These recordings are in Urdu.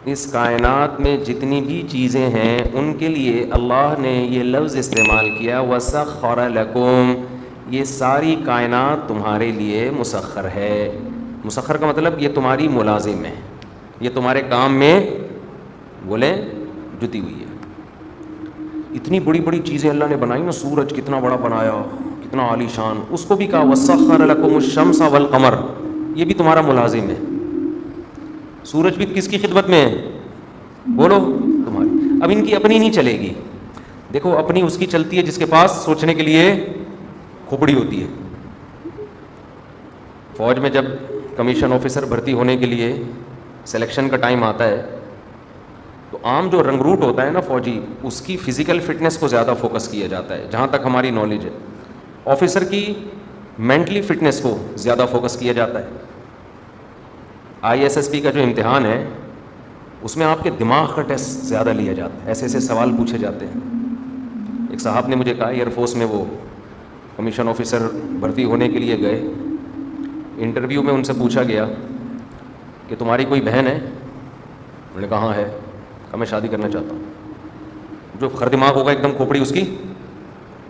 اس کائنات میں جتنی بھی چیزیں ہیں ان کے لیے اللہ نے یہ لفظ استعمال کیا وَسَخَّرَ لَكُمْ، یہ ساری کائنات تمہارے لیے مسخر ہے. مسخر کا مطلب یہ تمہاری ملازم ہے، یہ تمہارے کام میں بولیں جتی ہوئی ہے. اتنی بڑی بڑی چیزیں اللہ نے بنائی نا، سورج کتنا بڑا بنایا، کتنا عالی شان، اس کو بھی کہا وَسَخَّرَ لَكُمُ الشَّمْسَ وَالْقَمَرَ، یہ بھی تمہارا ملازم ہے. سورج بھی کس کی خدمت میں ہے؟ بولو تمہاری. اب ان کی اپنی نہیں چلے گی. دیکھو اپنی اس کی چلتی ہے جس کے پاس سوچنے کے لیے کھوپڑی ہوتی ہے. فوج میں جب کمیشن آفیسر بھرتی ہونے کے لیے سلیکشن کا ٹائم آتا ہے تو عام جو رنگ روٹ ہوتا ہے نا فوجی، اس کی فزیکل فٹنس کو زیادہ فوکس کیا جاتا ہے جہاں تک ہماری نالج ہے. آفیسر کی مینٹلی فٹنس کو زیادہ فوکس کیا جاتا ہے. ISSP کا جو امتحان ہے اس میں آپ کے دماغ کا ٹیسٹ زیادہ لیا جاتا ہے، ایسے ایسے سوال پوچھے جاتے ہیں. ایک صاحب نے مجھے کہا ایئر فورس میں وہ کمیشن آفیسر بھرتی ہونے کے لیے گئے، انٹرویو میں ان سے پوچھا گیا کہ تمہاری کوئی بہن ہے؟ انہوں نے کہا ہاں ہے. کہا میں شادی کرنا چاہتا ہوں. جو خر دماغ ہوگا ایک دم کھوپڑی اس کی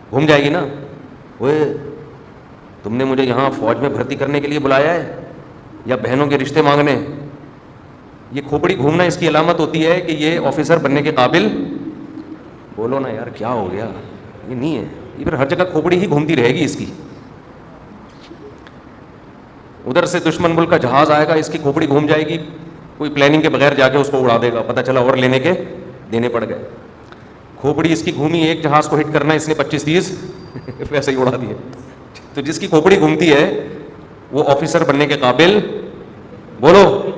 گھوم جائے گی نا، وہ تم نے مجھے یہاں فوج میں بھرتی کرنے کے لیے بلایا ہے یا بہنوں کے رشتے مانگنے؟ یہ کھوپڑی گھومنا اس کی علامت ہوتی ہے کہ یہ آفیسر بننے کے قابل. بولو نا یار کیا ہو گیا، یہ نہیں ہے. یہ پھر ہر جگہ کھوپڑی ہی گھومتی رہے گی اس کی. ادھر سے دشمن ملک کا جہاز آئے گا، اس کی کھوپڑی گھوم جائے گی، کوئی پلاننگ کے بغیر جا کے اس کو اڑا دے گا، پتہ چلا اور لینے کے دینے پڑ گئے. کھوپڑی اس کی گھومی، ایک جہاز کو ہٹ کرنا اس نے 25-30 ویسے ہی اڑا دیے. تو جس کی کھوپڑی گھومتی ہے وہ آفیسر بننے کے قابل. بولو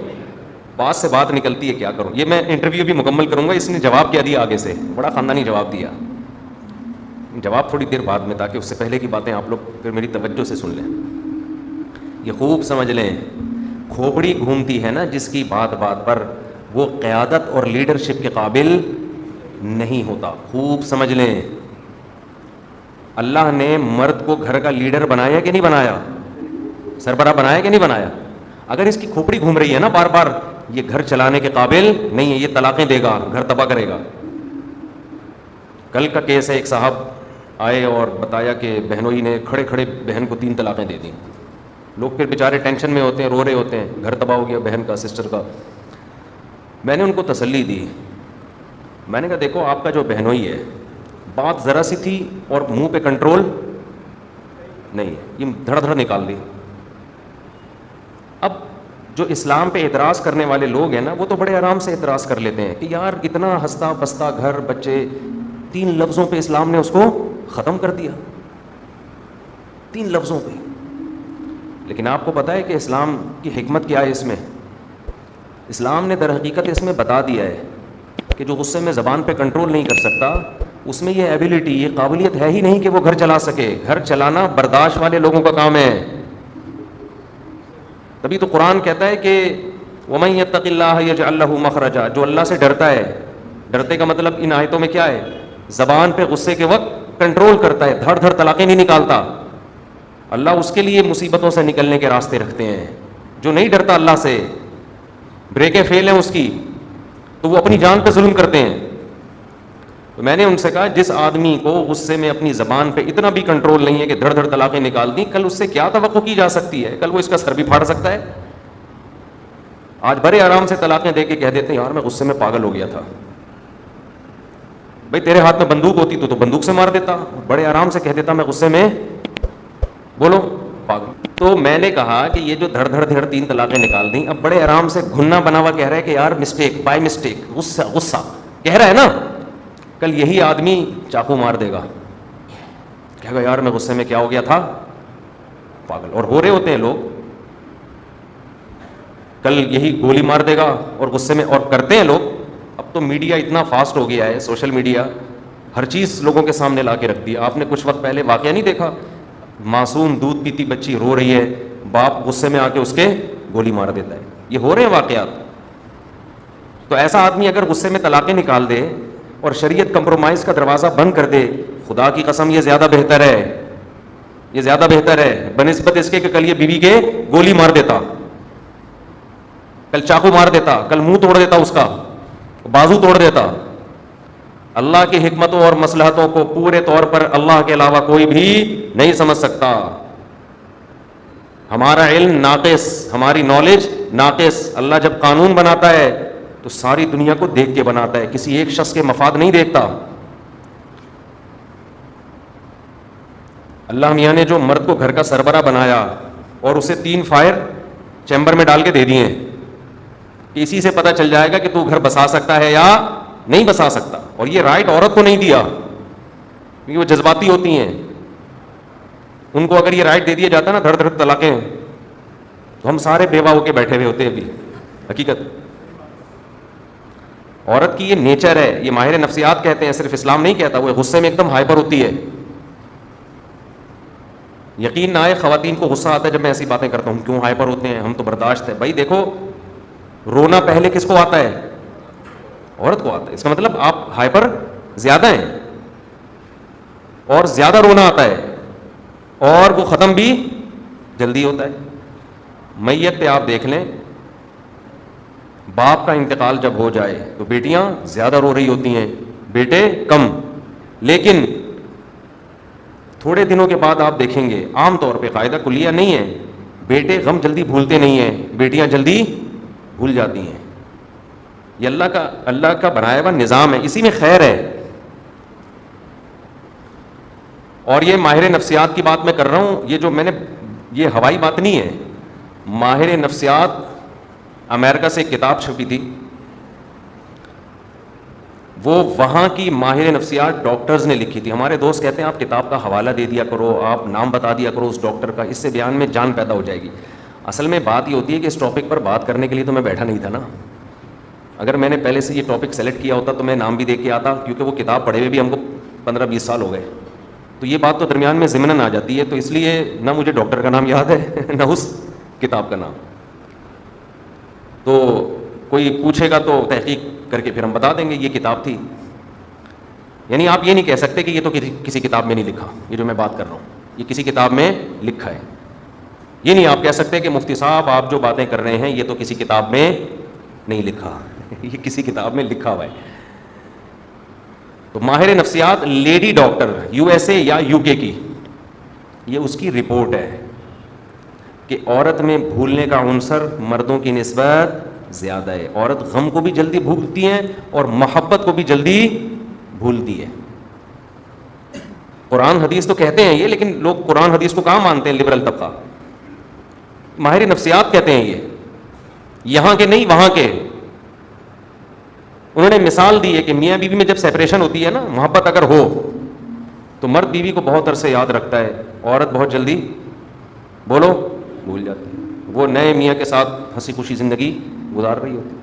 بات سے بات نکلتی ہے، کیا کروں. یہ میں انٹرویو بھی مکمل کروں گا. اس نے جواب کیا دیا آگے سے، بڑا خاندانی جواب دیا. جواب تھوڑی دیر بعد میں، تاکہ اس سے پہلے کی باتیں آپ لوگ پھر میری توجہ سے سن لیں. یہ خوب سمجھ لیں، کھوپڑی گھومتی ہے نا جس کی بات بات پر، وہ قیادت اور لیڈرشپ کے قابل نہیں ہوتا. خوب سمجھ لیں، اللہ نے مرد کو گھر کا لیڈر بنایا کہ نہیں بنایا؟ سربراہ بنایا کہ نہیں بنایا؟ اگر اس کی کھوپڑی گھوم رہی ہے نا بار بار، یہ گھر چلانے کے قابل نہیں ہے. یہ طلاقیں دے گا، گھر تباہ کرے گا. کل کا کیس ہے، ایک صاحب آئے اور بتایا کہ بہنوئی نے کھڑے کھڑے بہن کو 3 طلاقیں دے دیں. لوگ پھر بیچارے ٹینشن میں ہوتے ہیں، رو رہے ہوتے ہیں، گھر تباہ ہو گیا بہن کا، سسٹر کا. میں نے ان کو تسلی دی. میں نے کہا دیکھو آپ کا جو بہنوئی ہے، بات ذرا سی تھی اور منہ پہ کنٹرول نہیں، یہ دھڑ دھڑ نکال دی. اب جو اسلام پہ اعتراض کرنے والے لوگ ہیں نا، وہ تو بڑے آرام سے اعتراض کر لیتے ہیں کہ یار اتنا ہنستا بستا گھر بچے، 3 لفظوں پہ اسلام نے اس کو ختم کر دیا. 3 لفظوں پہ. لیکن آپ کو پتہ ہے کہ اسلام کی حکمت کیا ہے اس میں؟ اسلام نے در حقیقت اس میں بتا دیا ہے کہ جو غصے میں زبان پہ کنٹرول نہیں کر سکتا، اس میں یہ ایبیلٹی، یہ قابلیت ہے ہی نہیں کہ وہ گھر چلا سکے. گھر چلانا برداشت والے لوگوں کا کام ہے. تبھی تو قرآن کہتا ہے کہ وَمَن يَتَّقِ اللَّهَ يَجْعَل لَّهُ مَخْرَجًا، جو اللہ سے ڈرتا ہے. ڈرتے کا مطلب ان آیتوں میں کیا ہے؟ زبان پہ غصے کے وقت کنٹرول کرتا ہے، دھڑ دھڑ طلاقیں نہیں نکالتا. اللہ اس کے لیے مصیبتوں سے نکلنے کے راستے رکھتے ہیں. جو نہیں ڈرتا اللہ سے، بریکیں فیل ہیں اس کی، تو وہ اپنی جان پہ ظلم کرتے ہیں. تو میں نے ان سے کہا جس آدمی کو غصے میں اپنی زبان پہ اتنا بھی کنٹرول نہیں ہے کہ دھڑ دھڑ طلاقیں نکال دیں، کل اس سے کیا توقع کی جا سکتی ہے؟ کل وہ اس کا سر بھی پھاڑ سکتا ہے. آج بڑے آرام سے طلاقیں دے کے کہہ دیتے ہیں یار میں غصے میں پاگل ہو گیا تھا. بھائی تیرے ہاتھ میں بندوق ہوتی تو بندوق سے مار دیتا. بڑے آرام سے کہہ دیتا میں غصے میں، بولو پاگل. تو میں نے کہا کہ یہ جو دھڑ دھڑ دھڑ 3 طلاقیں نکال دیں، اب بڑے آرام سے گھننا بنا ہوا کہہ رہا ہے کہ یار مسٹیک، بائی مسٹیک، غصہ کہہ رہا ہے نا. کل یہی آدمی چاقو مار دے گا، کہے گا یار میں غصے میں کیا ہو گیا تھا، پاگل. اور ہو رہے ہوتے ہیں لوگ. کل یہی گولی مار دے گا اور غصے میں، اور کرتے ہیں لوگ. اب تو میڈیا اتنا فاسٹ ہو گیا ہے، سوشل میڈیا ہر چیز لوگوں کے سامنے لا کے رکھ دی. آپ نے کچھ وقت پہلے واقعہ نہیں دیکھا؟ معصوم دودھ پیتی بچی رو رہی ہے، باپ غصے میں آ کے اس کے گولی مار دیتا ہے. یہ ہو رہے ہیں واقعات. تو ایسا آدمی اگر غصے میں طلاقیں نکال دے اور شریعت کمپرومائز کا دروازہ بند کر دے، خدا کی قسم یہ زیادہ بہتر ہے. یہ زیادہ بہتر ہے بنسبت اس کے کہ کل یہ بیوی کے گولی مار دیتا. کل چاقو مار دیتا, کل منہ توڑ دیتا, اس کا بازو توڑ دیتا. اللہ کی حکمتوں اور مصلحتوں کو پورے طور پر اللہ کے علاوہ کوئی بھی نہیں سمجھ سکتا. ہمارا علم ناقص, ہماری نالج ناقص. اللہ جب قانون بناتا ہے تو ساری دنیا کو دیکھ کے بناتا ہے, کسی ایک شخص کے مفاد نہیں دیکھتا. اللہ میاں نے جو مرد کو گھر کا سربراہ بنایا اور اسے 3 فائر چیمبر میں ڈال کے دے دیے کہ اسی سے پتہ چل جائے گا کہ تو گھر بسا سکتا ہے یا نہیں بسا سکتا. اور یہ رائٹ عورت کو نہیں دیا کیونکہ وہ جذباتی ہوتی ہیں. ان کو اگر یہ رائٹ دے دیا جاتا نا دھڑ دھڑ طلاقیں, تو ہم سارے بیوہ ہو کے بیٹھے ہوئے ہوتے ابھی. حقیقت عورت کی یہ نیچر ہے, یہ ماہر نفسیات کہتے ہیں, صرف اسلام نہیں کہتا. وہ غصے میں ایک دم ہائپر ہوتی ہے. یقین نہ آئے خواتین کو غصہ آتا ہے جب میں ایسی باتیں کرتا ہوں, کیوں ہائپر ہوتے ہیں, ہم تو برداشت ہے. بھائی دیکھو, رونا پہلے کس کو آتا ہے؟ عورت کو آتا ہے. اس کا مطلب آپ ہائپر زیادہ ہیں, اور زیادہ رونا آتا ہے, اور وہ ختم بھی جلدی ہوتا ہے. میت پہ آپ دیکھ لیں, باپ کا انتقال جب ہو جائے تو بیٹیاں زیادہ رو رہی ہوتی ہیں, بیٹے کم. لیکن تھوڑے دنوں کے بعد آپ دیکھیں گے, عام طور پہ قاعدہ کلیہ نہیں ہے, بیٹے غم جلدی بھولتے نہیں ہیں, بیٹیاں جلدی بھول جاتی ہیں. یہ اللہ کا بنایا ہوا نظام ہے, اسی میں خیر ہے. اور یہ ماہر نفسیات کی بات میں کر رہا ہوں, یہ جو میں نے, یہ ہوائی بات نہیں ہے. ماہر نفسیات, امریکہ سے ایک کتاب چھپی تھی, وہ وہاں کی ماہر نفسیات ڈاکٹرز نے لکھی تھی. ہمارے دوست کہتے ہیں آپ کتاب کا حوالہ دے دیا کرو, آپ نام بتا دیا کرو اس ڈاکٹر کا, اس سے بیان میں جان پیدا ہو جائے گی. اصل میں بات یہ ہوتی ہے کہ اس ٹاپک پر بات کرنے کے لیے تو میں بیٹھا نہیں تھا نا. اگر میں نے پہلے سے یہ ٹاپک سلیکٹ کیا ہوتا تو میں نام بھی دے کے آتا, کیونکہ وہ کتاب پڑھے ہوئے بھی ہم کو 15-20 سال ہو گئے. تو یہ بات تو درمیان میں ضمناً آ جاتی ہے, تو اس لیے نہ مجھے ڈاکٹر کا نام یاد ہے نہ اس کتاب کا نام. تو کوئی پوچھے گا تو تحقیق کر کے پھر ہم بتا دیں گے یہ کتاب تھی. یعنی آپ یہ نہیں کہہ سکتے کہ یہ تو کسی کتاب میں نہیں لکھا, یہ جو میں بات کر رہا ہوں یہ کسی کتاب میں لکھا ہے. یہ نہیں آپ کہہ سکتے کہ مفتی صاحب آپ جو باتیں کر رہے ہیں یہ تو کسی کتاب میں نہیں لکھا, یہ کسی کتاب میں لکھا ہوا ہے. تو ماہر نفسیات لیڈی ڈاکٹر USA یا UK کی, یہ اس کی رپورٹ ہے کہ عورت میں بھولنے کا عنصر مردوں کی نسبت زیادہ ہے. عورت غم کو بھی جلدی بھولتی ہے اور محبت کو بھی جلدی بھولتی ہے. قرآن حدیث تو کہتے ہیں یہ, لیکن لوگ قرآن حدیث کو کہاں مانتے ہیں, لبرل طبقہ. ماہر نفسیات کہتے ہیں یہ, یہاں کے نہیں وہاں کے. انہوں نے مثال دی ہے کہ میاں بیوی میں جب سیپریشن ہوتی ہے نا, محبت اگر ہو تو مرد بیوی کو بہت عرصے یاد رکھتا ہے, عورت بہت جلدی بولو بھول جاتی ہے. وہ نئے میاں کے ساتھ ہنسی خوشی زندگی گزار رہی ہوتی,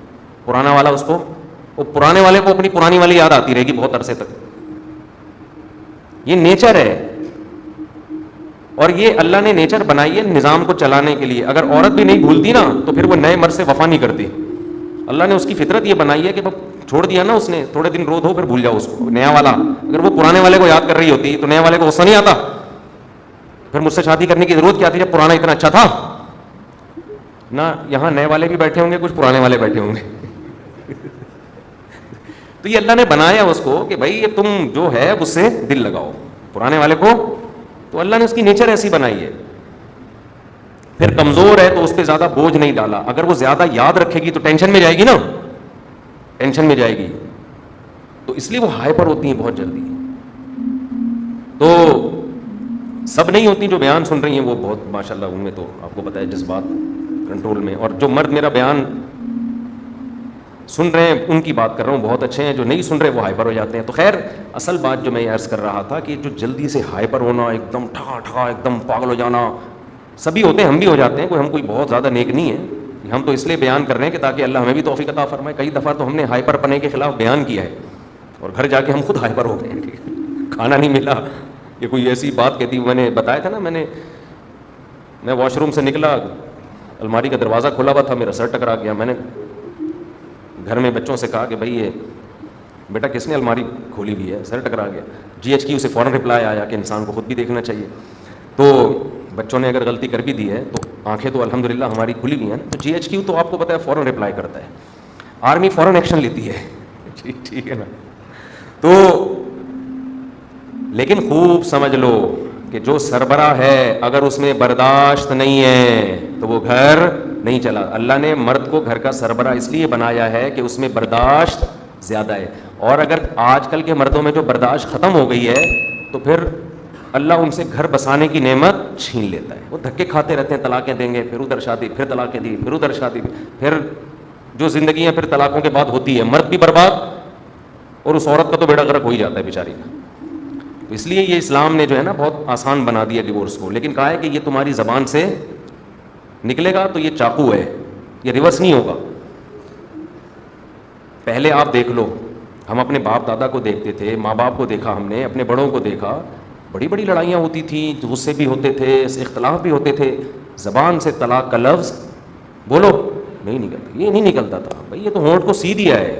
پرانا والا اس کو, وہ پرانے والے کو اپنی پرانی والی یاد آتی رہے گی بہت عرصے تک. یہ نیچر ہے, اور یہ اللہ نے نیچر بنائی ہے نظام کو چلانے کے لیے. اگر عورت بھی نہیں بھولتی نا تو پھر وہ نئے مرد سے وفا نہیں کرتی. اللہ نے اس کی فطرت یہ بنائی ہے کہ چھوڑ دیا نا اس نے, تھوڑے دن رو دو پھر بھول جاؤ اس کو. نیا والا اگر وہ پرانے والے کو یاد کر رہی ہوتی تو نئے والے کو غصہ نہیں آتا, پھر مجھ سے شادی کرنے کی ضرورت کیا تھی جب پرانا اتنا اچھا تھا. نہ یہاں نئے والے بھی بیٹھے ہوں گے, کچھ پرانے والے بیٹھے ہوں گے. تو یہ اللہ نے بنایا اس کو کہ بھائی یہ تم جو ہے اس سے دل لگاؤ, پرانے والے کو. تو اللہ نے اس کی نیچر ایسی بنائی ہے. پھر کمزور ہے تو اس پہ زیادہ بوجھ نہیں ڈالا. اگر وہ زیادہ یاد رکھے گی تو ٹینشن میں جائے گی نا, ٹینشن میں جائے گی, تو اس لیے وہ ہائپر ہوتی ہیں بہت جلدی. تو سب نہیں ہوتی جو بیان سن رہی ہیں وہ بہت ماشاءاللہ ان میں تو آپ کو پتہ ہے جذبات کنٹرول میں, اور جو مرد میرا بیان سن رہے ہیں ان کی بات کر رہا ہوں, بہت اچھے ہیں. جو نہیں سن رہے وہ ہائپر ہو جاتے ہیں. تو خیر اصل بات جو میں یہ عرض کر رہا تھا کہ جو جلدی سے ہائپر ہونا, ایک دم ٹھا ٹھا ایک دم پاگل ہو جانا, سبھی ہوتے ہیں, ہم بھی ہو جاتے ہیں, ہم کوئی بہت زیادہ نیک نہیں ہے. ہم تو اس لیے بیان کر رہے ہیں کہ تاکہ اللہ ہمیں بھی توفیق عطا فرمائے. کئی دفعہ تو ہم نے ہائپر پنے کے خلاف بیان کیا ہے اور گھر جا کے ہم خود ہائپر ہو گئے ہیں. کھانا نہیں ملا, یہ کوئی ایسی بات کہتی, میں نے بتایا تھا نا, میں واش روم سے نکلا, الماری کا دروازہ کھلا ہوا تھا, میرا سر ٹکرا گیا. میں نے گھر میں بچوں سے کہا کہ بھائی یہ بیٹا کس نے الماری کھولی ہوئی ہے, سر ٹکرا گیا. GH اسے فوراً رپلائی آیا کہ انسان کو خود بھی دیکھنا چاہیے. تو بچوں نے اگر غلطی کر بھی دی ہے تو آنکھیں تو الحمدللہ ہماری کھلی ہوئی ہیں. تو جی ایچ کیو تو آپ کو پتہ ہے فوراً رپلائی کرتا ہے, آرمی فوراً ایکشن لیتی ہے. ٹھیک ہے نا. تو لیکن خوب سمجھ لو کہ جو سربراہ ہے اگر اس میں برداشت نہیں ہے تو وہ گھر نہیں چلا. اللہ نے مرد کو گھر کا سربراہ اس لیے بنایا ہے کہ اس میں برداشت زیادہ ہے, اور اگر آج کل کے مردوں میں جو برداشت ختم ہو گئی ہے تو پھر اللہ ان سے گھر بسانے کی نعمت چھین لیتا ہے. وہ دھکے کھاتے رہتے ہیں, طلاقیں دیں گے, پھر ادھر شادی, پھر طلاقیں دی, پھر ادھر شادی, پھر جو زندگیاں پھر طلاقوں کے بعد ہوتی ہے, مرد بھی برباد اور اس عورت کا تو بیڑا غرق ہو ہی جاتا ہے بیچاری کا. تو اس لیے یہ اسلام نے جو ہے نا بہت آسان بنا دیا ڈیورس کو, لیکن کہا ہے کہ یہ تمہاری زبان سے نکلے گا تو یہ چاقو ہے, یہ ریورس نہیں ہوگا. پہلے آپ دیکھ لو, ہم اپنے باپ دادا کو دیکھتے تھے, ماں باپ کو دیکھا, ہم نے اپنے بڑوں کو دیکھا, بڑی بڑی لڑائیاں ہوتی تھیں, غصے بھی ہوتے تھے, اختلاف بھی ہوتے تھے, زبان سے طلاق کا لفظ بولو نہیں نکلتا, یہ نہیں نکلتا تھا بھائی, یہ تو ہونٹ کو سی دیا ہے,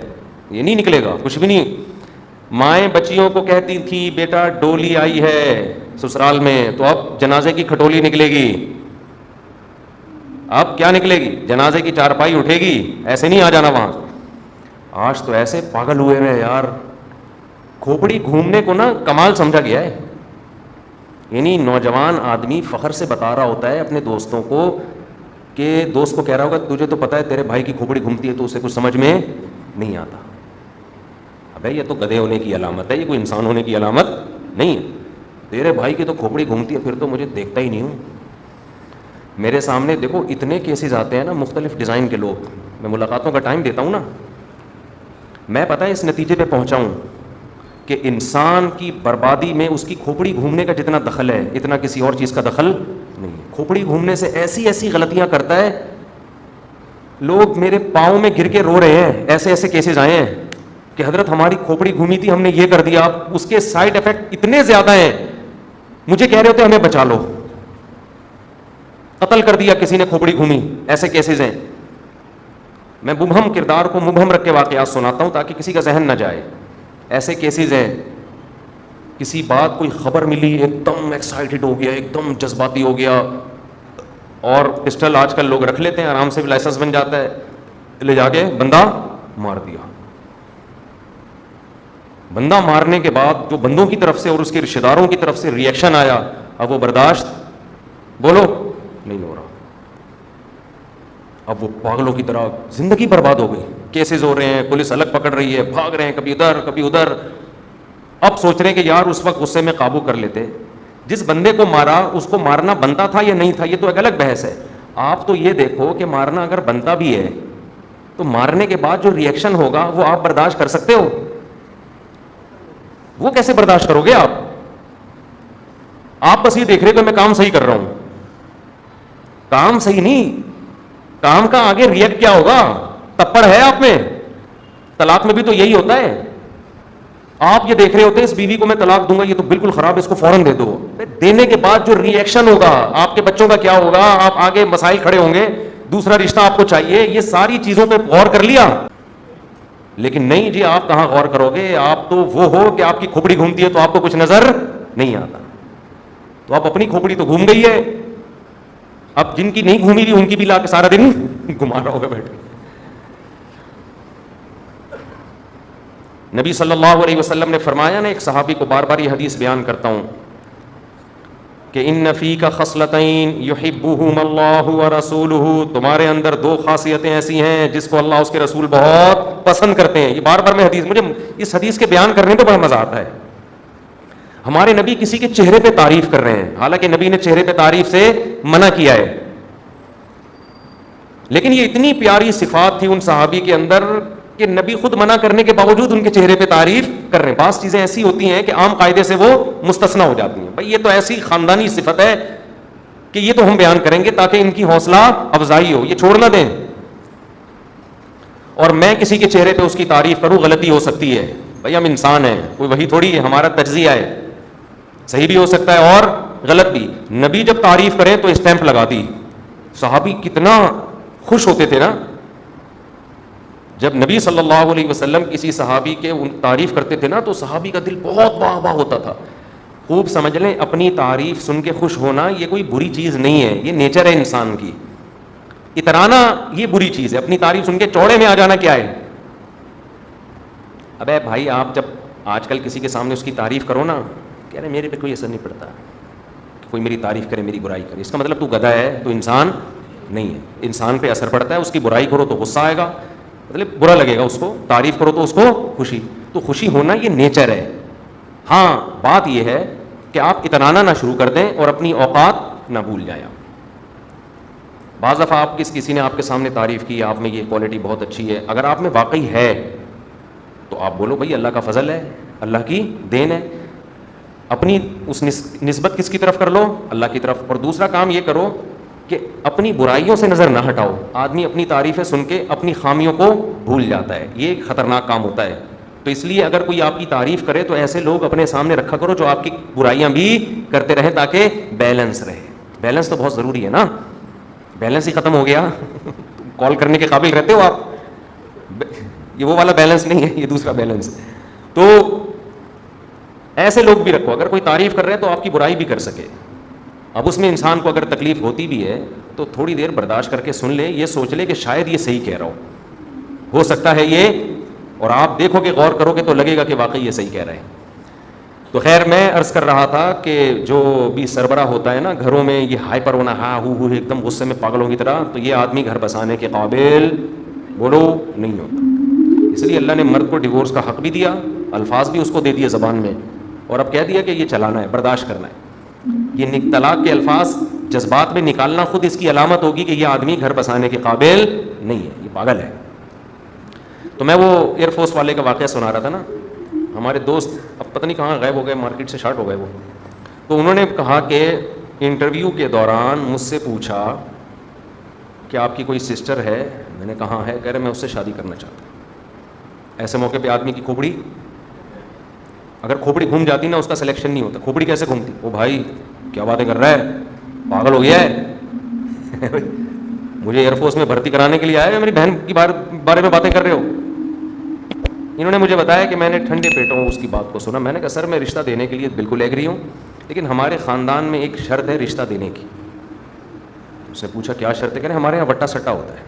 یہ نہیں نکلے گا کچھ بھی نہیں. مائیں بچیوں کو کہتی تھی بیٹا ڈولی آئی ہے سسرال میں تو اب جنازے کی کھٹولی نکلے گی. اب کیا نکلے گی؟ جنازے کی چارپائی اٹھے گی, ایسے نہیں آ جانا وہاں. آج تو ایسے پاگل ہوئے ہیں یار, کھوپڑی گھومنے کو نا کمال سمجھا گیا ہے. یعنی نوجوان آدمی فخر سے بتا رہا ہوتا ہے اپنے دوستوں کو کہ دوست کو کہہ رہا ہوگا تجھے تو پتہ ہے تیرے بھائی کی کھوپڑی گھومتی ہے تو اسے کچھ سمجھ میں نہیں آتا. ابے یہ تو گدھے ہونے کی علامت ہے, یہ کوئی انسان ہونے کی علامت نہیں ہے. تیرے بھائی کی تو کھوپڑی گھومتی ہے, پھر تو مجھے دیکھتا ہی نہیں ہوں. میرے سامنے دیکھو اتنے کیسز آتے ہیں نا مختلف ڈیزائن کے لوگ, میں ملاقاتوں کا ٹائم دیتا ہوں نا, میں پتہ ہے اس نتیجے پہ پہنچا ہوں کہ انسان کی بربادی میں اس کی کھوپڑی گھومنے کا جتنا دخل ہے اتنا کسی اور چیز کا دخل نہیں ہے. کھوپڑی گھومنے سے ایسی ایسی غلطیاں کرتا ہے, لوگ میرے پاؤں میں گر کے رو رہے ہیں. ایسے ایسے کیسز آئے ہیں کہ حضرت ہماری کھوپڑی گھومی تھی, ہم نے یہ کر دیا, اب اس کے سائڈ افیکٹ اتنے زیادہ ہیں, مجھے کہہ رہے ہوتے ہمیں بچا لو, قتل کر دیا کسی نے کھوپڑی گھومی. ایسے کیسز ہیں. میں مبہم کردار کو مبہم رکھ کے واقعات سناتا ہوں تاکہ کسی کا ذہن نہ جائے. ایسے کیسز ہیں, کسی بات کوئی خبر ملی ایک دم ایکسائٹڈ ہو گیا, ایک دم جذباتی ہو گیا, اور پسٹل آج کل لوگ رکھ لیتے ہیں, آرام سے بھی لائسنس بن جاتا ہے, لے جا کے بندہ مار دیا. بندہ مارنے کے بعد جو بندوں کی طرف سے اور اس کے رشتہ داروں کی طرف سے ری ایکشن آیا, اب وہ برداشت بولو نہیں ہو رہا. اب وہ پاگلوں کی طرح زندگی برباد ہو گئی. کیسز ہو رہے ہیں, پولیس الگ پکڑ رہی ہے, بھاگ رہے ہیں کبھی ادھر کبھی ادھر. اب سوچ رہے ہیں کہ یار اس وقت غصے میں قابو کر لیتے, جس بندے کو مارا اس کو مارنا بنتا تھا یا نہیں تھا یہ تو ایک الگ بحث ہے. آپ تو یہ دیکھو کہ مارنا اگر بنتا بھی ہے تو مارنے کے بعد جو ری ایکشن ہوگا وہ آپ برداشت کر سکتے ہو؟ وہ کیسے برداشت کرو گے آپ؟ آپ بس یہ دیکھ رہے کہ میں کام صحیح کر رہا ہوں. کام صحیح نہیں, کام کا آگے ری ایکٹ کیا ہوگا؟ تپڑ ہے آپ میں. طلاق میں بھی تو یہی ہوتا ہے. آپ یہ دیکھ رہے ہوتے ہیں اس بیوی کو میں طلاق دوں گا, یہ تو بالکل خراب ہے, اس کو فوراً دے دو. دینے کے بعد جو ری ایکشن ہوگا, آپ کے بچوں کا کیا ہوگا, آپ آگے مسائل کھڑے ہوں گے, دوسرا رشتہ آپ کو چاہیے, یہ ساری چیزوں پہ غور کر لیا. لیکن نہیں جی, آپ کہاں غور کرو گے؟ آپ تو وہ ہو کہ آپ کی کھوپڑی گھومتی ہے تو آپ کو کچھ نظر نہیں آتا. تو آپ اپنی کھوپڑی تو گھوم گئی ہے, اب جن کی نہیں گھومی تھی ان کی بھی لا کے سارا دن گھما رہا ہوگا بیٹھے. نبی صلی اللہ علیہ وسلم نے فرمایا نا, ایک صحابی کو بار بار یہ حدیث بیان کرتا ہوں کہ ان فیک خصلتین یحبہم اللہ ورسولہ, تمہارے اندر دو خاصیتیں ایسی ہیں جس کو اللہ اس کے رسول بہت پسند کرتے ہیں. یہ بار بار میں حدیث, مجھے اس حدیث کے بیان کرنے پہ بڑا مزہ آتا ہے. ہمارے نبی کسی کے چہرے پہ تعریف کر رہے ہیں, حالانکہ نبی نے چہرے پہ تعریف سے منع کیا ہے, لیکن یہ اتنی پیاری صفات تھی ان صحابی کے اندر کہ نبی خود منع کرنے کے باوجود ان کے چہرے پہ تعریف کر رہے ہیں. بعض چیزیں ایسی ہوتی ہیں کہ عام قاعدے سے وہ مستثنی ہو جاتی ہیں. بھائی یہ تو ایسی خاندانی صفت ہے کہ یہ تو ہم بیان کریں گے تاکہ ان کی حوصلہ افزائی ہو, یہ چھوڑ نہ دیں. اور میں کسی کے چہرے پہ اس کی تعریف کروں, غلطی ہو سکتی ہے. بھائی ہم انسان ہیں, کوئی وہی تھوڑی ہے, ہمارا تجزیہ ہے, صحیح بھی ہو سکتا ہے اور غلط بھی. نبی جب تعریف کریں تو اسٹیمپ لگا دی. صحابی کتنا خوش ہوتے تھے نا جب نبی صلی اللہ علیہ وسلم کسی صحابی کے تعریف کرتے تھے نا, تو صحابی کا دل بہت باہ باہ ہوتا تھا, خوب سمجھ لیں, اپنی تعریف سن کے خوش ہونا یہ کوئی بری چیز نہیں ہے, یہ نیچر ہے انسان کی. اترانا یہ بری چیز ہے, اپنی تعریف سن کے چوڑے میں آ جانا کیا ہے. ابے بھائی آپ جب آج کل کسی کے سامنے اس کی تعریف کرو نا, کہہ رہے میرے پہ کوئی اثر نہیں پڑتا, کوئی میری تعریف کرے میری برائی کرے, اس کا مطلب تو گدھا ہے, تو انسان نہیں ہے. انسان پہ اثر پڑتا ہے, اس کی برائی کرو تو غصہ آئے گا, مطلب برا لگے گا اس کو, تعریف کرو تو اس کو خوشی. تو خوشی ہونا یہ نیچر ہے. ہاں بات یہ ہے کہ آپ اترانا نہ شروع کر دیں اور اپنی اوقات نہ بھول جائیں. بعض دفعہ آپ کسی نے آپ کے سامنے تعریف کی, آپ میں یہ کوالٹی بہت اچھی ہے, اگر آپ میں واقعی ہے تو آپ بولو بھائی اللہ کا فضل ہے, اللہ کی دین ہے. اپنی اس نسبت کس کی طرف کر لو, اللہ کی طرف. اور دوسرا کام یہ کرو کہ اپنی برائیوں سے نظر نہ ہٹاؤ. آدمی اپنی تعریفیں سن کے اپنی خامیوں کو بھول جاتا ہے, یہ ایک خطرناک کام ہوتا ہے. تو اس لیے اگر کوئی آپ کی تعریف کرے تو ایسے لوگ اپنے سامنے رکھا کرو جو آپ کی برائیاں بھی کرتے رہیں, تاکہ بیلنس رہے. بیلنس تو بہت ضروری ہے نا, بیلنس ہی ختم ہو گیا کال کرنے کے قابل رہتے ہو آپ, یہ وہ والا بیلنس نہیں ہے, یہ دوسرا بیلنس ہے. تو ایسے لوگ بھی رکھو, اگر کوئی تعریف کر رہے ہیں تو آپ کی برائی بھی کر سکے. اب اس میں انسان کو اگر تکلیف ہوتی بھی ہے تو تھوڑی دیر برداشت کر کے سن لے, یہ سوچ لے کہ شاید یہ صحیح کہہ رہا ہو سکتا ہے یہ, اور آپ دیکھو کہ غور کرو گے تو لگے گا کہ واقعی یہ صحیح کہہ رہے ہیں. تو خیر میں عرض کر رہا تھا کہ جو بھی سربراہ ہوتا ہے نا گھروں میں, یہ ہائپر ہونا, ہاں ہو ایک دم غصے میں پاگلوں کی طرح, تو یہ آدمی گھر بسانے کے قابل بولو نہیں ہوتا. اس لیے اللہ نے مرد کو ڈیورس کا حق بھی دیا, الفاظ بھی اس کو دے دیے زبان میں, اور اب کہہ دیا کہ یہ چلانا ہے, برداشت کرنا ہے. یہ طلاق کے الفاظ جذبات میں نکالنا خود اس کی علامت ہوگی کہ یہ آدمی گھر بسانے کے قابل نہیں ہے, یہ پاگل ہے. تو میں وہ ایئر فورس والے کا واقعہ سنا رہا تھا نا, ہمارے دوست اب پتہ نہیں کہاں غائب ہو گئے, مارکیٹ سے شارٹ ہو گئے وہ. تو انہوں نے کہا کہ انٹرویو کے دوران مجھ سے پوچھا کہ آپ کی کوئی سسٹر ہے, میں نے کہا ہے, کہہ رہے میں اس سے شادی کرنا چاہتا ہوں. ایسے موقع پہ آدمی کی کھوپڑی, اگر کھوپڑی گھوم جاتی نا اس کا سلیکشن نہیں ہوتا. کھوپڑی کیسے گھومتی, او بھائی کیا باتیں کر رہا ہے, پاگل ہو گیا ہے مجھے ایئر فورس میں بھرتی کرانے کے لیے آیا ہے, میری بہن کی بارے میں باتیں کر رہے ہو. انہوں نے مجھے بتایا کہ میں نے ٹھنڈے پیٹوں اس کی بات کو سنا. میں نے کہا سر میں رشتہ دینے کے لیے بالکل ایگری ہوں, لیکن ہمارے خاندان میں ایک شرط ہے رشتہ دینے کی. اس نے پوچھا کیا شرط ہے, کہ ہمارے یہاں وٹا سٹا ہوتا ہے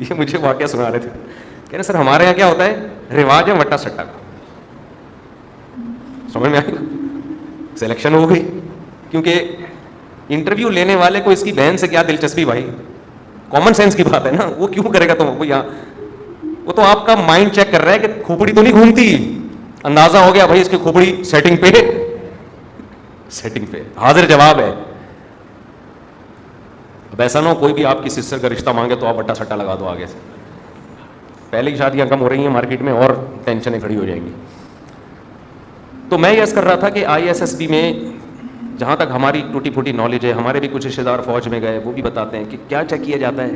یہ مجھے واقعہ سنا رہے تھے, کہہ رہے سر ہمارے یہاں کیا ہوتا ہے, رواج ہے وٹا سٹا کا. سمجھ میں آئی, سلیکشن ہو گئی. کیونکہ انٹرویو لینے والے کو اس کی بہن سے کیا دلچسپی بھائی, کامن سینس کی بات ہے نا, وہ کیوں کرے گا تم کو یہاں, وہ تو آپ کا مائنڈ چیک کر رہا ہے کہ کھوپڑی تو نہیں گھومتی. اندازہ ہو گیا بھائی اس کی کھوپڑی سیٹنگ پہ حاضر جواب ہے. اب ایسا نہ ہو کوئی بھی آپ کی سسٹر کا رشتہ مانگے تو آپ وٹا سٹا لگا دو آگے سے. پہلے کی شادیاں کم ہو رہی ہیں مارکیٹ میں اور ٹینشنیں کھڑی ہو جائیں گی. تو میں یہ کر رہا تھا کہ ISSB میں جہاں تک ہماری ٹوٹی پھوٹی نالج ہے, ہمارے بھی کچھ رشتے دار فوج میں گئے, وہ بھی بتاتے ہیں کہ کیا چیک کیا جاتا ہے,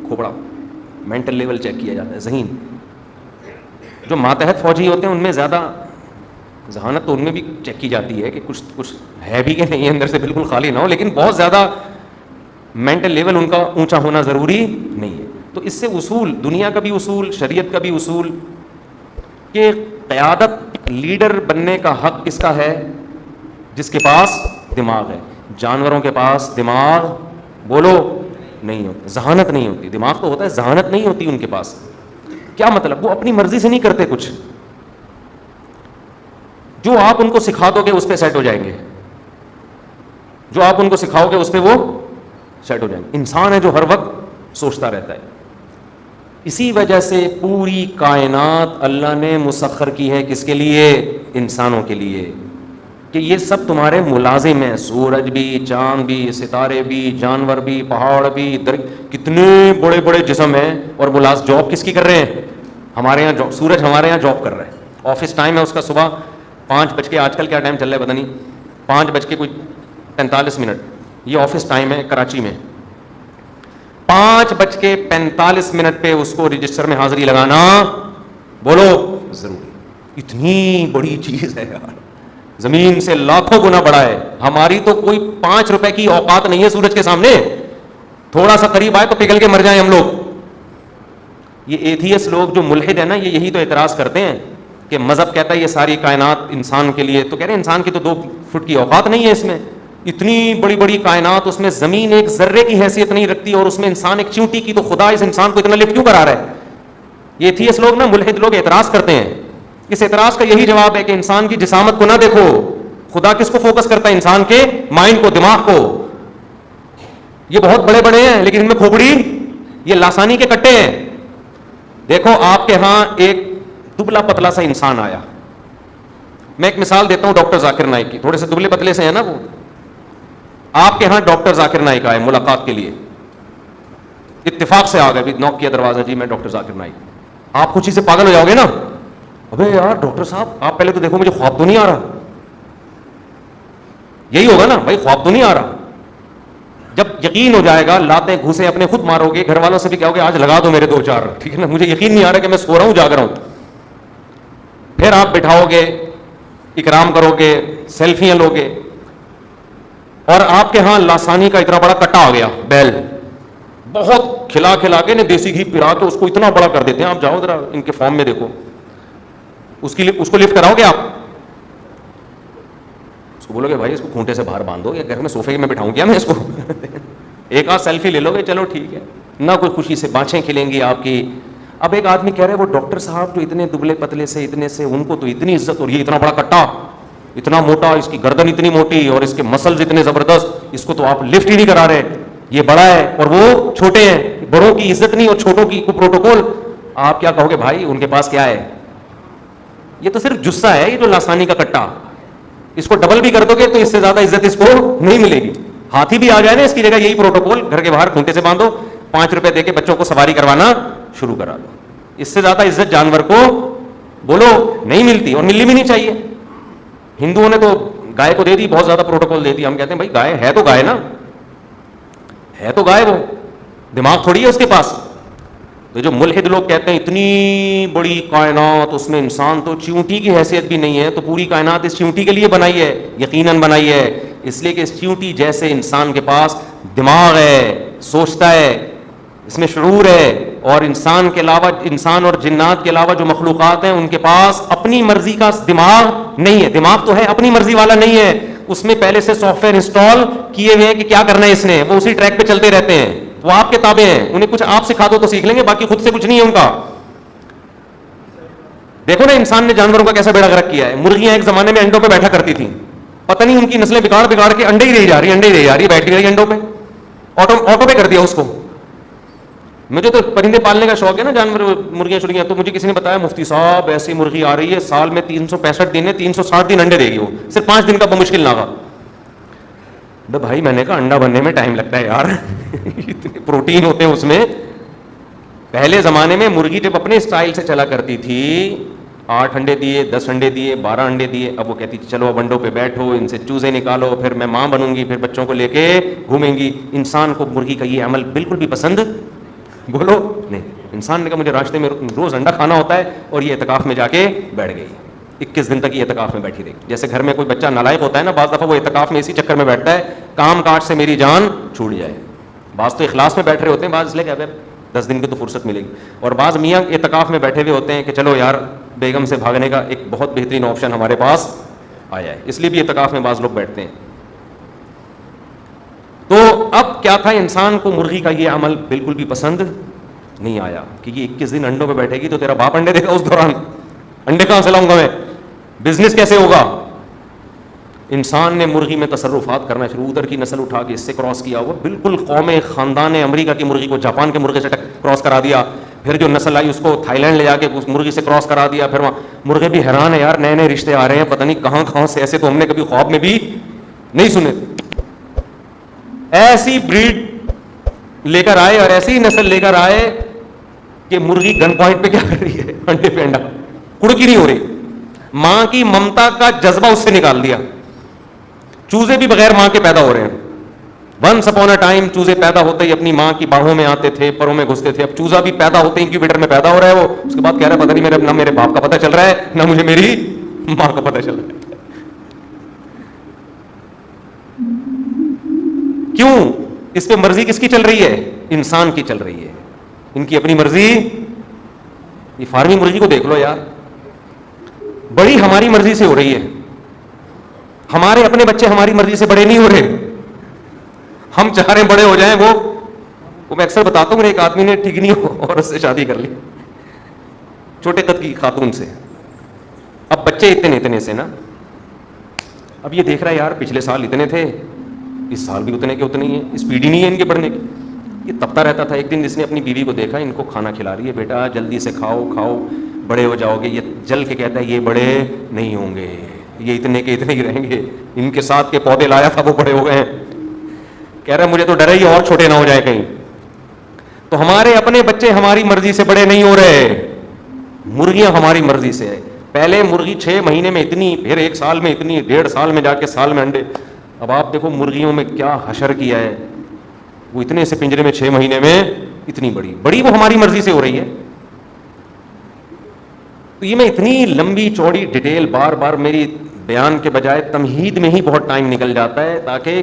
کھوپڑا, مینٹل لیول چیک کیا جاتا ہے, ذہین. جو ماتحت فوجی ہوتے ہیں ان میں زیادہ ذہانت تو ان میں بھی چیک کی جاتی ہے کہ کچھ ہے بھی کہ نہیں, اندر سے بالکل خالی نہ ہو, لیکن بہت زیادہ مینٹل لیول ان کا اونچا ہونا ضروری نہیں ہے. تو اس سے اصول, دنیا کا بھی اصول, شریعت کا بھی اصول, کہ قیادت لیڈر بننے کا حق کس کا ہے, جس کے پاس دماغ ہے. جانوروں کے پاس دماغ بولو نہیں ہوتا, ذہانت نہیں ہوتی. دماغ تو ہوتا ہے, ذہانت نہیں ہوتی ان کے پاس. کیا مطلب, وہ اپنی مرضی سے نہیں کرتے کچھ, جو آپ ان کو سکھا دو گے اس پہ سیٹ ہو جائیں گے, جو آپ ان کو سکھاؤ گے اس پہ وہ سیٹ ہو جائیں گے. انسان ہے جو ہر وقت سوچتا رہتا ہے. اسی وجہ سے پوری کائنات اللہ نے مسخر کی ہے, کس کے لیے, انسانوں کے لیے, کہ یہ سب تمہارے ملازم ہیں. سورج بھی, چاند بھی, ستارے بھی, جانور بھی, پہاڑ بھی, کتنے بڑے بڑے جسم ہیں, اور جاب کس کی کر رہے ہیں, ہمارے یہاں سورج ہمارے یہاں جاب کر رہا ہے. آفس ٹائم ہے اس کا صبح 5 آج کل کیا ٹائم چل رہا ہے پتہ نہیں, 5:45, یہ آفس ٹائم ہے کراچی میں. 5:45 پہ اس کو رجسٹر میں حاضری لگانا بولو ضروری. اتنی بڑی چیز ہے یار, زمین سے لاکھوں گنا بڑا ہے. ہماری تو کوئی 5 روپے کی اوقات نہیں ہے سورج کے سامنے, تھوڑا سا قریب آئے تو پگھل کے مر جائیں ہم لوگ. یہ ایتھیس لوگ جو ملحد ہیں نا, یہ یہی تو اعتراض کرتے ہیں کہ مذہب کہتا ہے یہ ساری کائنات انسان کے لیے, تو کہہ رہے ہیں انسان کی تو 2 فٹ کی اوقات نہیں ہے اس میں, اتنی بڑی بڑی کائنات, اس میں زمین ایک ذرے کی حیثیت نہیں رکھتی اور اس میں انسان ایک چیونٹی کی, تو خدا اس انسان کو اتنا لفٹ کیوں کرا رہا ہے؟ یہ ایتھیسٹ لوگ نا, ملحد لوگ اعتراض کرتے ہیں. اس اعتراض کا یہی جواب ہے کہ انسان کی جسامت کو نہ دیکھو, خدا کس کو فوکس کرتا ہے؟ انسان کے مائنڈ کو, دماغ کو. یہ بہت بڑے بڑے ہیں لیکن ان میں کھوپڑی, یہ لاسانی کے کٹے ہیں. دیکھو آپ کے ہاں ایک دبلا پتلا سا انسان آیا, میں ایک مثال دیتا ہوں ڈاکٹر ذاکر نائک کی, تھوڑے سے دبلے پتلے سے ہیں نا وہ. آپ کے ہاں ڈاکٹر ذاکر نائک آئے ملاقات کے لیے, اتفاق سے آ گئے, نوک کیا دروازہ, جی میں ڈاکٹر ذاکر نائک. آپ خوشی سے پاگل ہو جاؤ گے نا, ابے یار ڈاکٹر صاحب آپ پہلے تو دیکھو مجھے خواب تو نہیں آ رہا. یہی ہوگا نا بھائی, خواب تو نہیں آ رہا. جب یقین ہو جائے گا, لاتیں گھوسے اپنے خود مارو گے, گھر والوں سے بھی کہو گے آج لگا دو میرے 2-4, ٹھیک ہے نا, مجھے یقین نہیں آ رہا کہ میں سو رہا ہوں جاگ رہا ہوں. پھر آپ بٹھاؤ گے, اکرام کرو گے, سیلفیاں لو گے, اور آپ کے ہاں لاسانی کا اتنا بڑا کٹا آ گیا, بیل, بہت کھلا کھلا کے دیسی گھی پلا کے اس کو اتنا بڑا کر دیتے ہیں. آپ جاؤ ذرا ان کے فارم میں دیکھو, اس کو لفٹ کراؤ گے آپ؟ اس کو بولو گے بھائی اس کو کھونٹے سے باہر باندھو, یا گھر میں صوفے میں بٹھاؤں کیا میں اس کو؟ ایک آدھ سیلفی لے لو گے, چلو ٹھیک ہے, نہ کوئی خوشی سے بانچیں کھلیں گی آپ کی. اب ایک آدمی کہہ رہے وہ ڈاکٹر صاحب تو اتنے دبلے پتلے سے, اتنے سے, ان کو تو اتنی عزت, اور یہ اتنا بڑا کٹا, اتنا موٹا, اس کی گردن اتنی موٹی اور اس کے مسلز اتنے زبردست, اس کو تو آپ لفٹ ہی نہیں کرا رہے, یہ بڑا ہے اور وہ چھوٹے ہیں, بڑوں کی عزت نہیں اور چھوٹوں کی کوئی پروٹوکول. آپ کیا کہو گے بھائی ان کے پاس کیا ہے؟ یہ تو صرف جسہ ہے, یہ جو لاسانی کا کٹا, اس کو ڈبل بھی کر دو گے تو اس سے زیادہ عزت اس کو نہیں ملے گی. ہاتھی بھی آ جائے نا اس کی جگہ, یہی پروٹوکول, گھر کے باہر کھونٹے سے باندھو, 5 روپے دے کے بچوں کو سواری کروانا شروع کرا دو. اس سے زیادہ عزت جانور کو بولو نہیں ملتی, اور ملنی بھی نہیں چاہیے. ہندوؤں نے تو گائے کو دے دی, بہت زیادہ پروٹوکول دے دی. ہم کہتے ہیں بھائی گائے ہے تو گائے نا, ہے تو گائے, وہ دماغ تھوڑی ہے اس کے پاس. تو جو ملحد لوگ کہتے ہیں اتنی بڑی کائنات, اس میں انسان تو چیونٹی کی حیثیت بھی نہیں ہے, تو پوری کائنات اس چیونٹی کے لیے بنائی ہے, یقیناً بنائی ہے, اس لیے کہ اس چیونٹی جیسے انسان کے پاس دماغ ہے, سوچتا ہے, اس میں شعور ہے. اور انسان کے علاوہ, انسان اور جنات کے علاوہ جو مخلوقات ہیں ان کے پاس اپنی مرضی کا دماغ نہیں ہے. دماغ تو ہے, اپنی مرضی والا نہیں ہے, اس میں پہلے سے سافٹ ویئر انسٹال کیے ہوئے ہیں کہ کیا کرنا ہے اس نے, وہ اسی ٹریک پہ چلتے رہتے ہیں. وہ آپ کے تابع ہیں, انہیں کچھ آپ سکھا دو تو سیکھ لیں گے, باقی خود سے کچھ نہیں ہے ان کا. دیکھو نا انسان نے جانوروں کا کیسا بیڑا غرق کیا ہے. مرغیاں ایک زمانے میں انڈوں پہ بیٹھا کرتی تھیں, پتہ نہیں ان کی نسلیں بگاڑ بگاڑ کے انڈے ہی رہی جا رہی, بیٹھ رہی انڈوں پہ, آٹو پہ کر دیا اس کو. مجھے تو پرندے پالنے کا شوق ہے نا, جانور, مرغیاں شرغیاں. تو مجھے کسی نے بتایا مفتی صاحب ایسی مرغی آ رہی ہے سال میں 365 دن ہے, 360 دن انڈے دے گی, وہ صرف 5 دن کا بمشکل نہ ہوگا. بھائی میں نے کہا انڈا بننے میں ٹائم لگتا ہے یار, اتنے پروٹین ہوتے ہیں اس میں. پہلے زمانے میں مرغی جب اپنے اسٹائل سے چلا کرتی تھی, 8 انڈے دیے, 10 انڈے دیے, 12 انڈے دیے, اب وہ کہتی تھی چلو اب انڈوں پہ بیٹھو, ان سے چوزے نکالو, پھر میں ماں بنوں گی, پھر بچوں کو لے کے گھومیں گی. انسان کو مرغی کا یہ عمل بالکل بھی پسند بولو نہیں. انسان نے کہا مجھے راستے میں روز انڈا کھانا ہوتا ہے, اور یہ اعتکاف میں جا کے بیٹھ گئی. 21 دن تک یہ اعتکاف میں بیٹھی رہی. جیسے گھر میں کوئی بچہ نالائق ہوتا ہے نا, بعض دفعہ وہ اعتکاف میں اسی چکر میں بیٹھتا ہے کام کاج سے میری جان چھوٹ جائے. بعض تو اخلاص میں بیٹھ رہے ہوتے ہیں, بعض اس لیے کہ 10 دن کی تو فرصت ملے گی, اور بعض میاں اعتکاف میں بیٹھے ہوئے ہوتے ہیں کہ چلو یار بیگم سے بھاگنے کا ایک بہت بہترین آپشن ہمارے پاس آیا ہے, اس لیے بھی اعتکاف میں بعض لوگ بیٹھتے ہیں. تو اب کیا تھا, انسان کو مرغی کا یہ عمل بالکل بھی پسند نہیں آیا کہ یہ 21 دن انڈوں پہ بیٹھے گی تو تیرا باپ انڈے دے گا اس دوران, انڈے کہاں سے لاؤں گا میں, بزنس کیسے ہوگا. انسان نے مرغی میں تصرفات کرنا شروع, ادھر کی نسل اٹھا کے اس سے کراس کیا, وہ بالکل قوم خاندان امریکہ کی مرغی کو جاپان کے مرغے سے کراس کرا دیا, پھر جو نسل آئی اس کو تھائی لینڈ لے جا کے اس مرغی سے کراس کرا دیا. پھر وہاں مرغے بھی حیران ہے یار, نئے نئے رشتے آ رہے ہیں, پتہ نہیں کہاں سے, ایسے تو ہم نے کبھی خواب میں بھی نہیں سنے. ایسی بریڈ لے کر آئے اور ایسی نسل لے کر آئے کہ مرغی گن پوائنٹ پہ کیا کر رہی ہے, انڈے پہ انڈا, کڑکی نہیں ہو رہی. ماں کی ممتا کا جذبہ اس سے نکال دیا. چوزے بھی بغیر ماں کے پیدا ہو رہے ہیں. ونس اپون اے ٹائم چوزے پیدا ہوتے ہی اپنی ماں کی باہوں میں آتے تھے, پروں میں گھستے تھے. اب چوزا بھی پیدا ہوتے ہی انکیوبیٹر میں پیدا ہو رہا ہے, وہ اس کے بعد کہہ رہا ہے پتہ نہیں نہ میرے باپ کا پتہ چل رہا ہے, نہ مجھے میری ماں کا پتہ چل رہا ہے. کیوں؟ اس پہ مرضی کس کی چل رہی ہے؟ انسان کی چل رہی ہے, ان کی اپنی مرضی. یہ فارمی مرغی کو دیکھ لو یار, بڑی ہماری مرضی سے ہو رہی ہے. ہمارے اپنے بچے ہماری مرضی سے بڑے نہیں ہو رہے. ہم چاہ رہے ہیں بڑے ہو جائیں. وہ میں اکثر بتاتا ہوں, ایک آدمی نے ٹھیک نہیں عورت سے شادی کر لی, چھوٹے قد کی خاتون سے. اب بچے اتنے سے نا, اب یہ دیکھ رہا ہے یار پچھلے سال اتنے تھے, اس سال بھی اتنے کے اتنے ہی ہیں, اسپیڈ ہی نہیں ہے ان کے بڑھنے کی. یہ تبتا رہتا تھا. ایک دن اس نے اپنی بیوی کو دیکھا, ان کو کھانا کھلا رہی ہے, بیٹا جلدی سے کھاؤ کھاؤ بڑے ہو جاؤ گے. یہ جل کے کہتا ہے یہ بڑے نہیں ہوں گے, یہ اتنے کے اتنے ہی رہیں گے. ان کے ساتھ کے پودے لایا تھا وہ بڑے ہو گئے ہیں. کہہ رہا ہے مجھے تو ڈر ہی اور چھوٹے نہ ہو جائے کہیں. تو ہمارے اپنے بچے ہماری مرضی سے بڑے نہیں ہو رہے, مرغیاں ہماری مرضی سے ہے. پہلے مرغی 6 مہینے میں اتنی, پھر 1 سال میں اتنی, 1.5 سال میں جا کے سال میں انڈے. اب آپ دیکھو مرغیوں میں کیا حشر کیا ہے, وہ اتنے سے پنجرے میں 6 مہینے میں اتنی بڑی وہ ہماری مرضی سے ہو رہی ہے. تو یہ میں اتنی لمبی چوڑی ڈیٹیل بار بار میری بیان کے بجائے تمہید میں ہی بہت ٹائم نکل جاتا ہے, تاکہ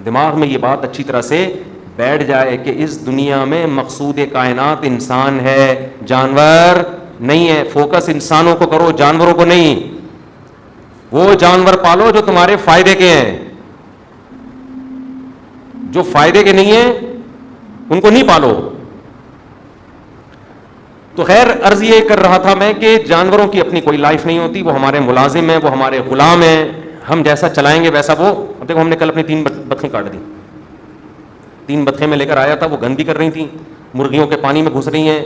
دماغ میں یہ بات اچھی طرح سے بیٹھ جائے کہ اس دنیا میں مقصود کائنات انسان ہے, جانور نہیں ہے. فوکس انسانوں کو کرو, جانوروں کو نہیں. وہ جانور پالو جو تمہارے فائدے کے ہیں, جو فائدے کے نہیں ہیں ان کو نہیں پالو. تو خیر عرض یہ کر رہا تھا میں کہ جانوروں کی اپنی کوئی لائف نہیں ہوتی, وہ ہمارے ملازم ہیں, وہ ہمارے غلام ہیں, ہم جیسا چلائیں گے ویسا وہ. اب دیکھو ہم نے کل اپنی 3 بطخیں کاٹ دی. 3 بطخیں میں لے کر آیا تھا, وہ گندگی کر رہی تھیں, مرغیوں کے پانی میں گھس رہی ہیں.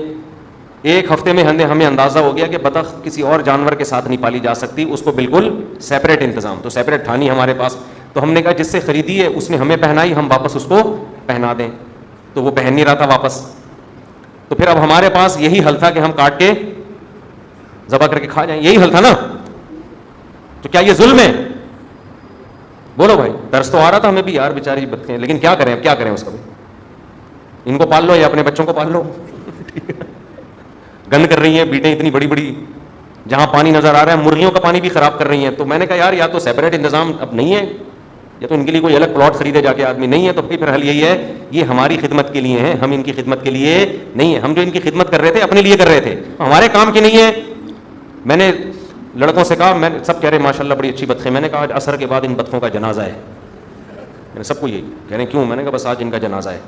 1 ہفتے میں ہمیں اندازہ ہو گیا کہ بطخ کسی اور جانور کے ساتھ نہیں پالی جا سکتی, اس کو بالکل سیپریٹ انتظام. تو سیپریٹ تھا نہیں ہمارے پاس, تو ہم نے کہا جس سے خریدی ہے اس نے ہمیں پہنائی, ہم واپس اس کو پہنا دیں. تو وہ پہن نہیں رہا تھا واپس. تو پھر اب ہمارے پاس یہی حل تھا کہ ہم کاٹ کے ذبح کر کے کھا جائیں. یہی حل تھا نا. تو کیا یہ ظلم ہے؟ بولو بھائی. درس تو آ رہا تھا ہمیں بھی یار بیچاری بچے ہیں, لیکن کیا کریں اس کا بھی. ان کو پال لو یا اپنے بچوں کو پال لو. گند کر رہی ہیں بیٹیں اتنی بڑی بڑی, جہاں پانی نظر آ رہا ہے مرغیوں کا پانی بھی خراب کر رہی ہیں. تو میں نے کہا یار یا تو سیپریٹ انتظام اب نہیں ہے, یا تو ان کے لیے کوئی الگ پلاٹ خریدے جا کے آدمی, نہیں ہے تو پھر حل یہی ہے یہ ہماری خدمت کے لیے ہیں, ہم ان کی خدمت کے لیے نہیں ہیں. ہم جو ان کی خدمت کر رہے تھے اپنے لیے کر رہے تھے, ہمارے کام کی نہیں ہے. میں نے لڑکوں سے کہا, میں سب کہہ رہے ماشاءاللہ بڑی اچھی بطخیں. میں نے کہا آج عصر کے بعد ان بطخوں کا جنازہ ہے. میں نے سب کو یہی کہہ رہے ہیں کیوں؟ میں نے کہا بس آج ان کا جنازہ ہے,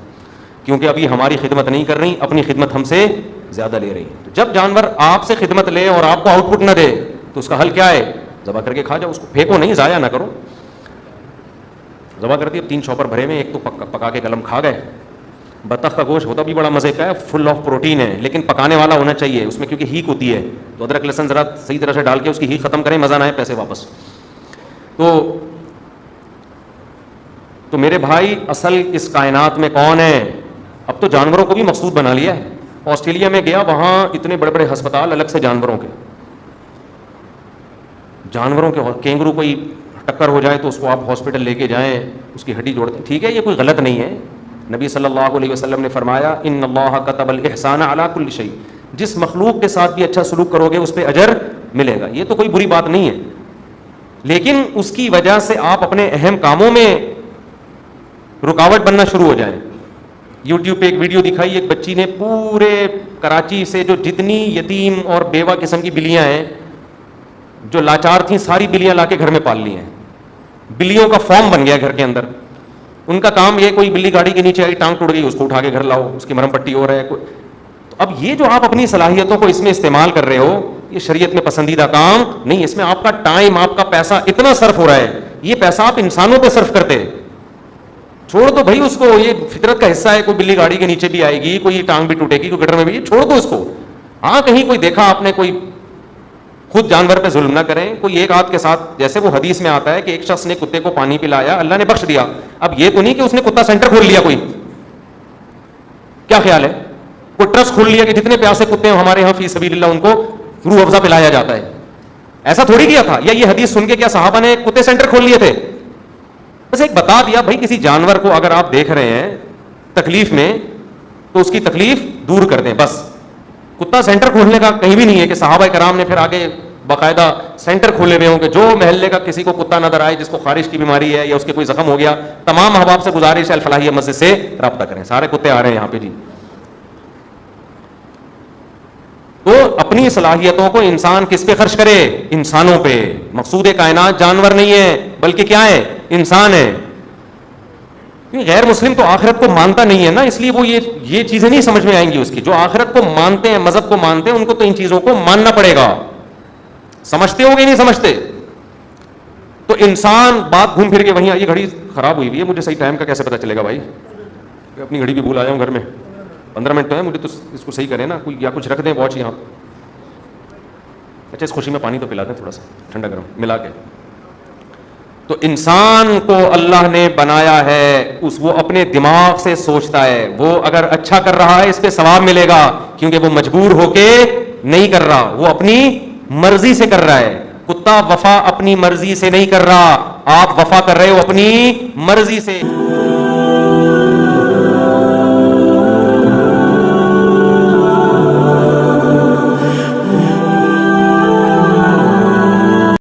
کیونکہ ابھی ہماری خدمت نہیں کر رہی, اپنی خدمت ہم سے زیادہ لے رہی. تو جب جانور آپ سے خدمت لے اور آپ کو آؤٹ پٹ نہ دے تو اس کا حل کیا ہے؟ ذبح کر کے کھا جاؤ. اس کو پھینکو نہیں, ضائع نہ کرو. ذبح کر دی. اب 3 چوپر بھرے میں, ایک تو پکا کے قلم کھا گئے. بطخ کا گوشت ہوتا بھی بڑا مزے کا ہے, فل آف پروٹین ہے, لیکن پکانے والا ہونا چاہیے اس میں, کیونکہ ہیک ہوتی ہے. تو ادرک لہسن ذرا صحیح طرح سے ڈال کے اس کی ہیک ختم کریں, مزہ نہ آئے پیسے واپس. تو میرے بھائی اصل اس کائنات میں کون ہے؟ اب تو جانوروں کو بھی مقصود بنا لیا ہے. آسٹریلیا میں گیا, وہاں اتنے بڑے بڑے ہسپتال الگ سے جانوروں کے, کینگرو کوئی ٹکر ہو جائے تو اس کو آپ ہاسپٹل لے کے جائیں, اس کی ہڈی جوڑتے ہیں. ٹھیک ہے یہ کوئی غلط نہیں ہے. نبی صلی اللہ علیہ وسلم نے فرمایا ان اللہ کتب الاحسان علی کل شیء, جس مخلوق کے ساتھ بھی اچھا سلوک کرو گے اس پہ اجر ملے گا. یہ تو کوئی بری بات نہیں ہے, لیکن اس کی وجہ سے آپ اپنے اہم کاموں میں رکاوٹ بننا شروع ہو جائیں. یوٹیوب پہ ایک ویڈیو دکھائی, ایک بچی نے پورے کراچی سے جو جتنی یتیم اور بیوہ قسم کی بلیاں ہیں جو لاچار تھیں, ساری بلیاں لا کے گھر میں پال لی ہیں. بلیوں کا فارم بن گیا گھر کے اندر. ان کا کام یہ, کوئی بلی گاڑی کے نیچے آئی, ٹانگ ٹوٹ گئی, اس کو اٹھا کے گھر لاؤ, اس کی مرہم پٹی ہو رہا ہے. تو اب یہ جو آپ اپنی صلاحیتوں کو اس میں استعمال کر رہے ہو, یہ شریعت میں پسندیدہ کام نہیں. اس میں آپ کا ٹائم, آپ کا پیسہ اتنا صرف ہو رہا ہے, یہ پیسہ آپ انسانوں پہ صرف کرتے. چھوڑ دو بھائی اس کو, یہ فطرت کا حصہ ہے. کوئی بلی گاڑی کے نیچے بھی آئے گی, کوئی ٹانگ بھی ٹوٹے گی, کوئی گٹر میں بھی, چھوڑ دو اس کو. ہاں کہیں کوئی دیکھا آپ نے, کوئی خود جانور پہ ظلم نہ کریں. کوئی ایک آدھ کے ساتھ, جیسے وہ حدیث میں آتا ہے کہ ایک شخص نے کتے کو پانی پلایا, اللہ نے بخش دیا. اب یہ تو نہیں کہ اس نے کتا سینٹر کھول لیا. کوئی کیا خیال ہے, کوئی ٹرسٹ کھول لیا کہ جتنے پیاسے کتے ہیں ہمارے یہاں فی سبیل اللہ ان کو روح افزا پلایا جاتا ہے. ایسا تھوڑی کیا تھا. یا یہ حدیث سن کے کیا صحابہ نے کتے سینٹر کھول لیے تھے؟ بس ایک بتا دیا بھائی, کسی جانور کو اگر آپ دیکھ رہے ہیں تکلیف میں تو اس کی تکلیف دور کر دیں بس. کتا سینٹر کھولنے کا کہیں بھی نہیں ہے کہ صحابہ کرام نے پھر آگے باقاعدہ سینٹر کھولے ہوئے ہوں کہ جو محلے کا کسی کو کتا نظر آئے جس کو خارش کی بیماری ہے یا اس کے کوئی زخم ہو گیا, تمام احباب سے گزارش ہے الفلاحیہ مسجد سے رابطہ کریں, سارے کتے آ رہے ہیں یہاں پہ جی. تو اپنی صلاحیتوں کو انسان کس پہ خرچ کرے؟ انسانوں پہ. مقصود کائنات جانور نہیں ہے بلکہ کیا ہے؟ انسان ہے. غیر مسلم تو آخرت کو مانتا نہیں ہے نا, اس لیے وہ یہ چیزیں نہیں سمجھ میں آئیں گی اس کی. جو آخرت کو مانتے ہیں, مذہب کو مانتے ہیں, ان کو تو ان چیزوں کو ماننا پڑے گا. سمجھتے ہو گے نہیں سمجھتے؟ تو انسان بات گھوم پھر کے وہیں آئی. گھڑی خراب ہوئی ہوئی ہے, مجھے صحیح ٹائم کا کیسے پتا چلے گا بھائی؟ اپنی گھڑی بھی بھول آیا ہوں گھر میں. 15 منٹ تو ہے, مجھے تو اس کو صحیح کریں نا کوئی, یا کچھ رکھ دیں واچ یہاں. اچھا اس خوشی میں پانی تو پلا دیں تھوڑا سا ٹھنڈا گرم ملا کے. تو انسان کو اللہ نے بنایا ہے, وہ اپنے دماغ سے سوچتا ہے. وہ اگر اچھا کر رہا ہے اس پہ ثواب ملے گا, کیونکہ وہ مجبور ہو کے نہیں کر رہا, وہ اپنی مرضی سے کر رہا ہے. کتا وفا اپنی مرضی سے نہیں کر رہا, آپ وفا کر رہے ہو اپنی مرضی سے.